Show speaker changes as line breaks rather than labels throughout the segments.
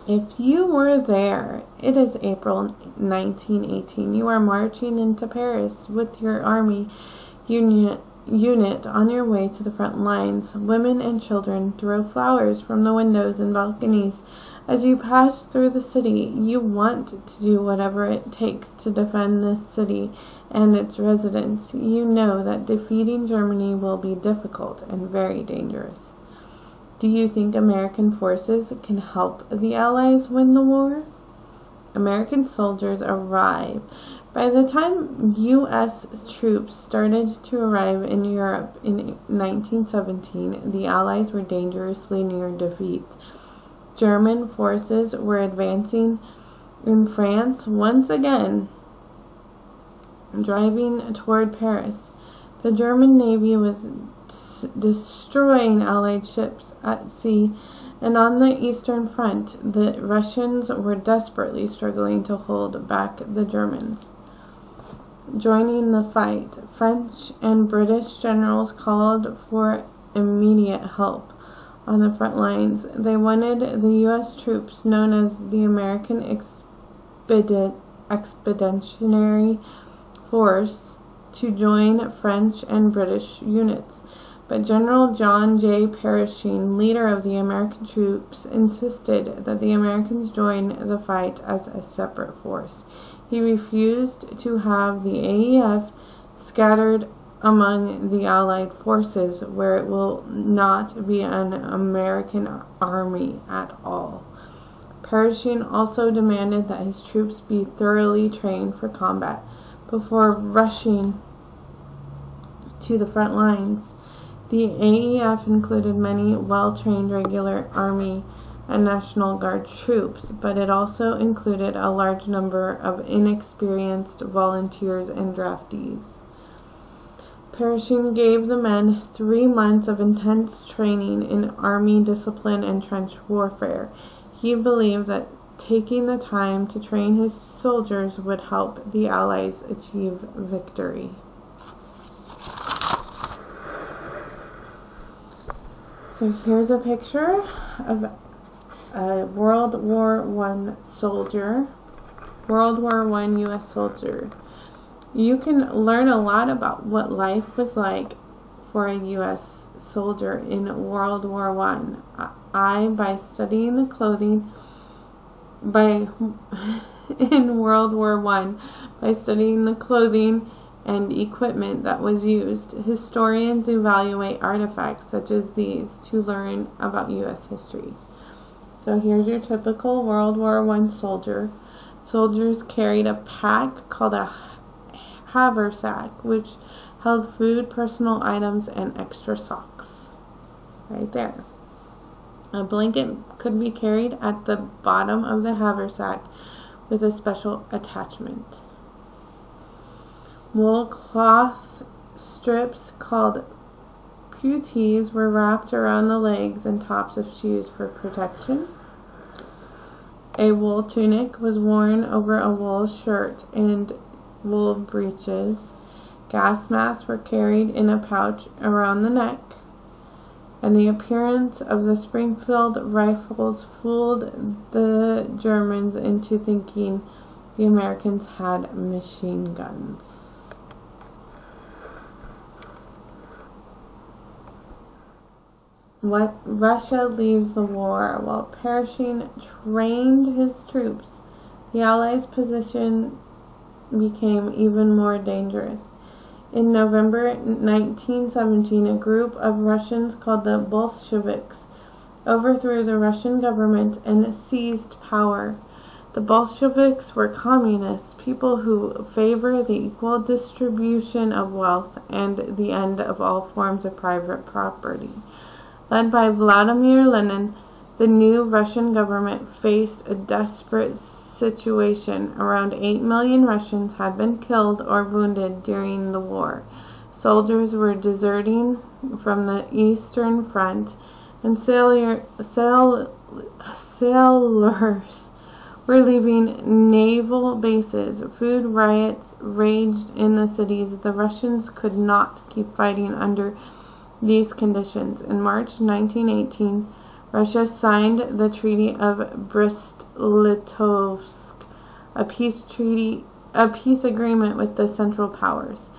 If you were there, it is April 1918. You are marching into Paris with your army unit on your way to the front lines. Women and children throw flowers from the windows and balconies. As you pass through the city, you want to do whatever it takes to defend this city and its residents. You know that defeating Germany will be difficult and very dangerous. Do you think American forces can help the Allies win the war? American soldiers arrive. By the time U.S. troops started to arrive in Europe in 1917, the Allies were dangerously near defeat. German forces were advancing in France once again, driving toward Paris. The German Navy was destroying Allied ships at sea, and on the Eastern Front, the Russians were desperately struggling to hold back the Germans. Joining the fight, French and British generals called for immediate help on the front lines. They wanted the U.S. troops, known as the American Expeditionary Force, to join French and British units. But General John J. Pershing, leader of the American troops, insisted that the Americans join the fight as a separate force. He refused to have the AEF scattered among the Allied forces, where it will not be an American army at all. Pershing also demanded that his troops be thoroughly trained for combat before rushing to the front lines. The AEF included many well-trained regular Army and National Guard troops, but it also included a large number of inexperienced volunteers and draftees. Pershing gave the men 3 months of intense training in Army discipline and trench warfare. He believed that taking the time to train his soldiers would help the Allies achieve victory. So here's a picture of a World War I soldier, World War I U.S. soldier. You can learn a lot about what life was like for a U.S. soldier in World War I by studying the clothing, in World War I, by studying the clothing and equipment that was used. Historians evaluate artifacts such as these to learn about U.S. history. So here's your typical World War I soldier. Soldiers carried a pack called a haversack, which held food, personal items, and extra socks. Right there. A blanket could be carried at the bottom of the haversack with a special attachment. Wool cloth strips called puttees were wrapped around the legs and tops of shoes for protection. A wool tunic was worn over a wool shirt and wool breeches. Gas masks were carried in a pouch around the neck. And the appearance of the Springfield rifles fooled the Germans into thinking the Americans had machine guns. Russia leaves the war. While Pershing trained his troops, the Allies' position became even more dangerous. In November 1917, a group of Russians called the Bolsheviks overthrew the Russian government and seized power. The Bolsheviks were communists, people who favor the equal distribution of wealth and the end of all forms of private property. Led by Vladimir Lenin, the new Russian government faced a desperate situation. Around 8 million Russians had been killed or wounded during the war. Soldiers were deserting from the Eastern Front, and sailors were leaving naval bases. Food riots raged in the cities. The Russians could not keep fighting under these conditions. In March 1918, Russia signed the Treaty of Brest-Litovsk, a peace agreement with the Central Powers.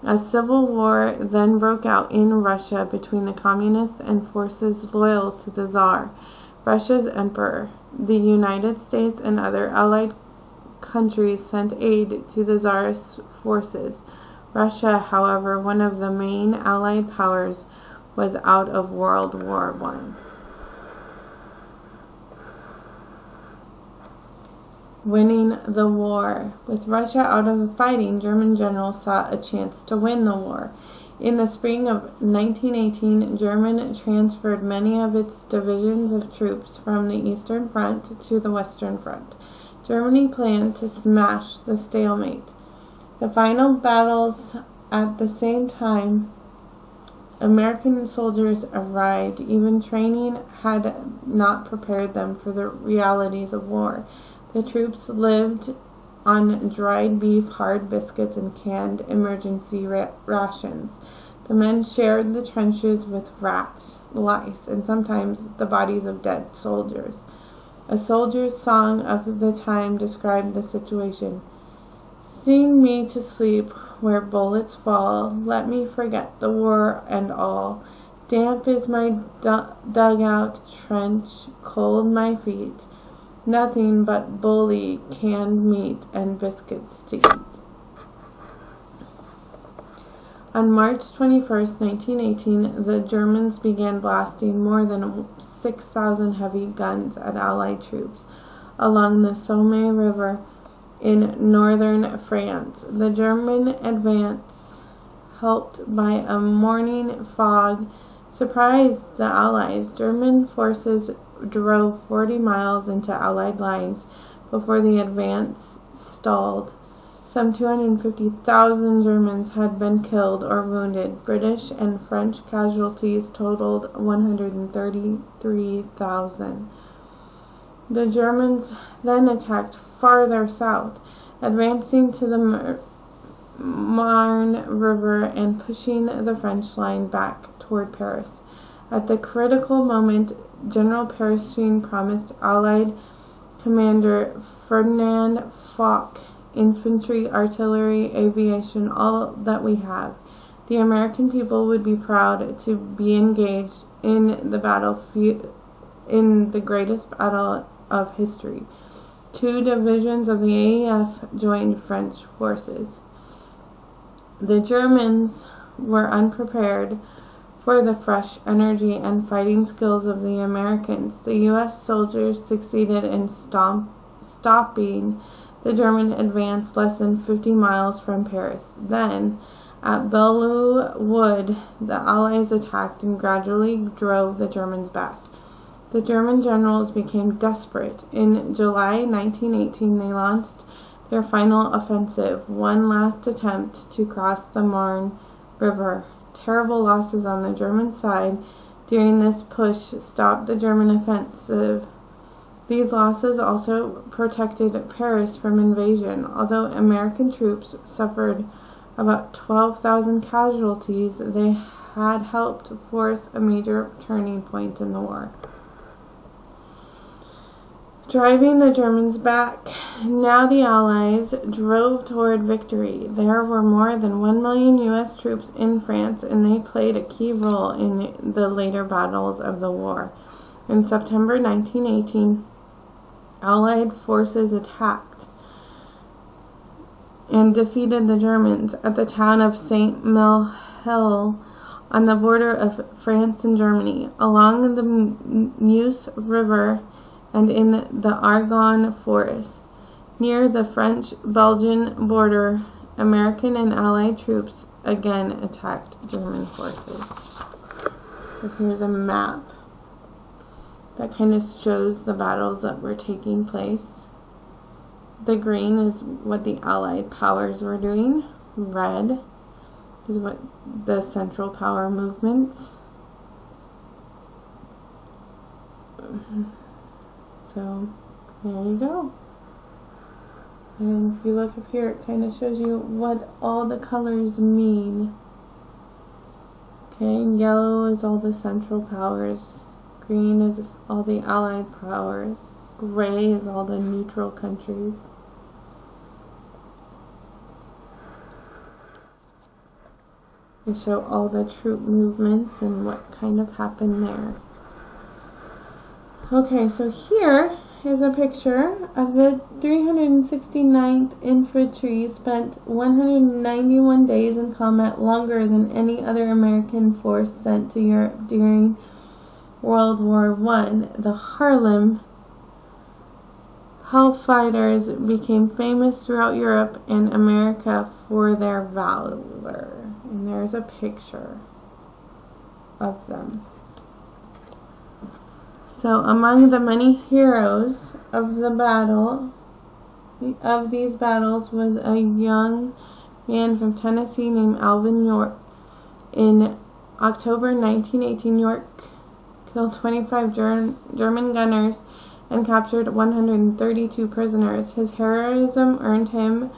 A civil war then broke out in Russia between the communists and forces loyal to the Tsar, Russia's emperor. The United States and other allied countries sent aid to the Tsar's forces. Russia, however, one of the main allied powers, was out of World War I. Winning the war. With Russia out of the fighting, German generals saw a chance to win the war. In the spring of 1918, Germany transferred many of its divisions of troops from the Eastern Front to the Western Front. Germany planned to smash the stalemate. The final battles at the same time, American soldiers arrived. Even training had not prepared them for the realities of war. The troops lived on dried beef, hard biscuits, and canned emergency rations. The men shared the trenches with rats, lice, and sometimes the bodies of dead soldiers. A soldier's song of the time described the situation. "Sing me to sleep where bullets fall. Let me forget the war and all. Damp is my dugout trench, cold my feet. Nothing but bully, canned meat, and biscuits to eat." On March 21, 1918, the Germans began blasting more than 6,000 heavy guns at Allied troops along the Somme River in northern France. The German advance, helped by a morning fog, surprised the Allies. German forces drove 40 miles into Allied lines before the advance stalled. Some 250,000 Germans had been killed or wounded. British and French casualties totaled 133,000. The Germans then attacked farther south, advancing to the Marne River and pushing the French line back toward Paris. At the critical moment, General Pershing promised Allied Commander Ferdinand Foch infantry, artillery, aviation, all that we have. The American people would be proud to be engaged in the battlefield, in the greatest battle of history. 2 divisions of the AEF joined French forces. The Germans were unprepared for the fresh energy and fighting skills of the Americans. The U.S. soldiers succeeded in stopping the German advance less than 50 miles from Paris. Then, at Belleau Wood, the Allies attacked and gradually drove the Germans back. The German generals became desperate. In July 1918, they launched their final offensive, one last attempt to cross the Marne River. Terrible losses on the German side during this push stopped the German offensive. These losses also protected Paris from invasion. Although American troops suffered about 12,000 casualties, they had helped force a major turning point in the war. Driving the Germans back, now the Allies drove toward victory. There were more than 1 million U.S. troops in France, and they played a key role in the later battles of the war. In September 1918, Allied forces attacked and defeated the Germans at the town of Saint-Mihiel on the border of France and Germany, along the Meuse River and in the Argonne forest. Near the French-Belgian border, American and Allied troops again attacked German forces. So here's a map that kind of shows the battles that were taking place. The green is what the Allied powers were doing. Red is what the Central Power movements. So, there you go. And if you look up here, it kind of shows you what all the colors mean. Okay, yellow is all the Central Powers. green is all the Allied powers. Gray is all the neutral countries. They show all the troop movements and what kind of happened there. Okay, so here is a picture of the 369th Infantry spent 191 days in combat, longer than any other American force sent to Europe during World War I. The Harlem Hellfighters became famous throughout Europe and America for their valor. And there's a picture of them. So among the many heroes of the battle, of these battles, was a young man from Tennessee named Alvin York. In October 1918, York killed 25 German gunners and captured 132 prisoners. His heroism earned him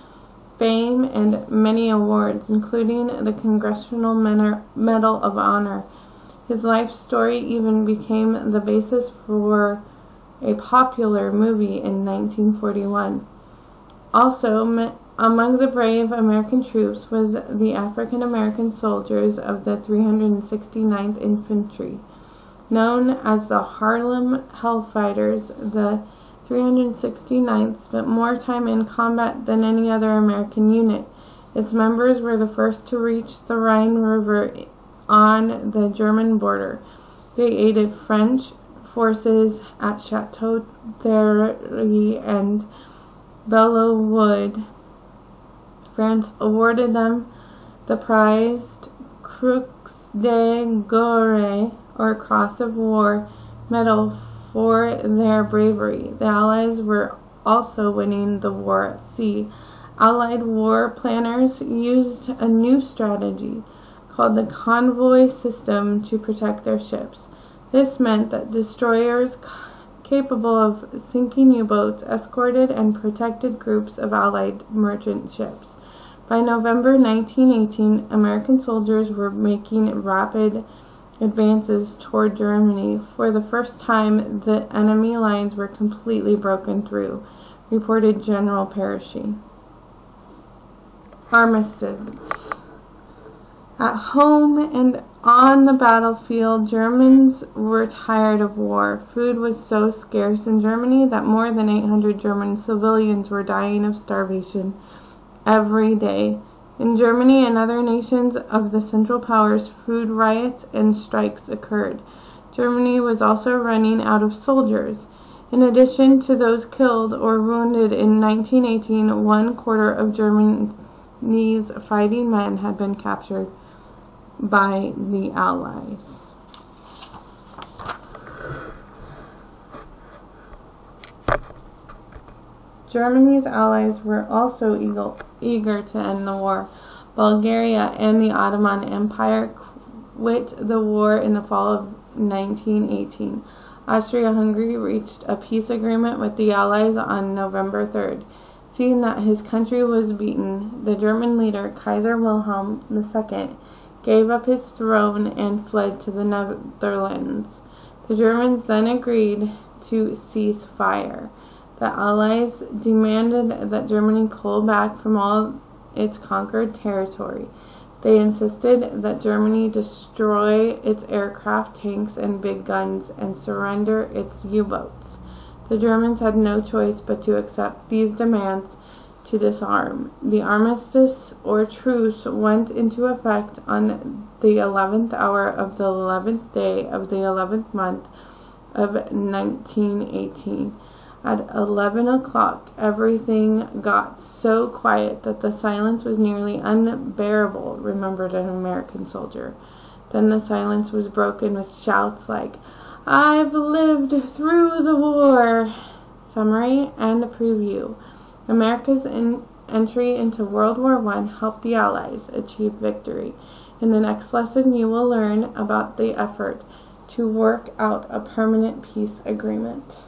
fame and many awards, including the Congressional Medal of Honor. His life story even became the basis for a popular movie in 1941. Also, among the brave American troops was the African American soldiers of the 369th Infantry. Known as the Harlem Hellfighters, the 369th spent more time in combat than any other American unit. Its members were the first to reach the Rhine River on the German border. They aided French forces at Chateau Thierry and Belleau Wood. France awarded them the prized Croix de Guerre, or Cross of War, medal for their bravery. The Allies were also winning the war at sea. Allied war planners used a new strategy called the convoy system to protect their ships. This meant that destroyers capable of sinking U-boats escorted and protected groups of Allied merchant ships. By November 1918, American soldiers were making rapid advances toward Germany. For the first time, the enemy lines were completely broken through, reported General Pershing. Armistice. At home and on the battlefield, Germans were tired of war. Food was so scarce in Germany that more than 800 German civilians were dying of starvation every day. In Germany and other nations of the Central Powers, food riots and strikes occurred. Germany was also running out of soldiers. In addition to those killed or wounded in 1918, 1/4 of Germany's fighting men had been captured by the Allies. Germany's allies were also eager to end the war. Bulgaria and the Ottoman Empire quit the war in the fall of 1918. Austria-Hungary reached a peace agreement with the Allies on November 3rd. Seeing that his country was beaten, the German leader, Kaiser Wilhelm II, gave up his throne and fled to the Netherlands. The Germans then agreed to cease fire. The Allies demanded that Germany pull back from all its conquered territory. They insisted that Germany destroy its aircraft, tanks, and big guns and surrender its U-boats. The Germans had no choice but to accept these demands to disarm. The armistice or truce went into effect on the 11th hour of the 11th day of the 11th month of 1918. At 11 o'clock, everything got so quiet that the silence was nearly unbearable, remembered an American soldier. Then the silence was broken with shouts like, "I've lived through the war!" Summary and preview. America's entry into World War I helped the Allies achieve victory. In the next lesson, you will learn about the effort to work out a permanent peace agreement.